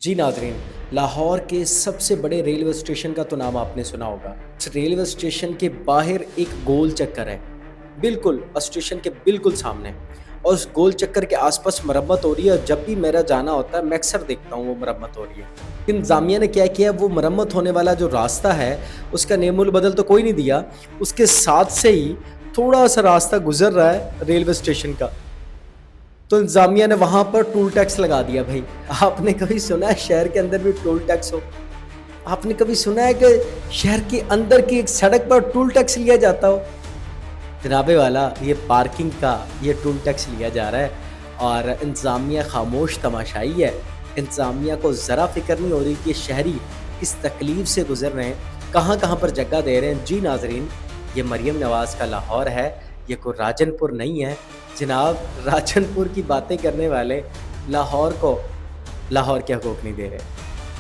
जी नाज़रीन, लाहौर के सबसे बड़े रेलवे स्टेशन का तो नाम आपने सुना होगा। इस रेलवे स्टेशन के बाहर एक गोल चक्कर है, बिल्कुल स्टेशन के बिल्कुल सामने। और उस गोल चक्कर के आसपास मरम्मत हो रही है और जब भी मेरा जाना होता है मैं अक्सर देखता हूँ वो मरम्मत हो रही है। इंतज़ामिया ने क्या किया, वो मरम्मत होने वाला जो रास्ता है उसका नेमुल बदल तो कोई नहीं दिया, उसके साथ से ही थोड़ा-सा रास्ता गुज़र रहा है रेलवे स्टेशन का। तो इंतज़ामिया ने वहाँ पर टोल टैक्स लगा दिया भई। आपने कभी सुना है शहर के अंदर भी टोल टैक्स हो? आपने कभी सुना है कि शहर के अंदर की एक सड़क पर टोल टैक्स लिया जाता हो? जनाबे वाला, ये पार्किंग का ये टोल टैक्स लिया जा रहा है और इंतज़ामिया खामोश तमाशाई है। इंतज़ामिया को ज़रा फ़िक्र नहीं हो रही कि शहरी किस तकलीफ़ से गुज़र रहे हैं, कहाँ-कहाँ पर जगह दे रहे हैं। जी नाज़रीन, ये मरियम नवाज़ का लाहौर है, ये कोई राजनपुर नहीं है। जनाब, राजनपुर की बातें करने वाले लाहौर को लाहौर के हकूक़ नहीं दे रहे।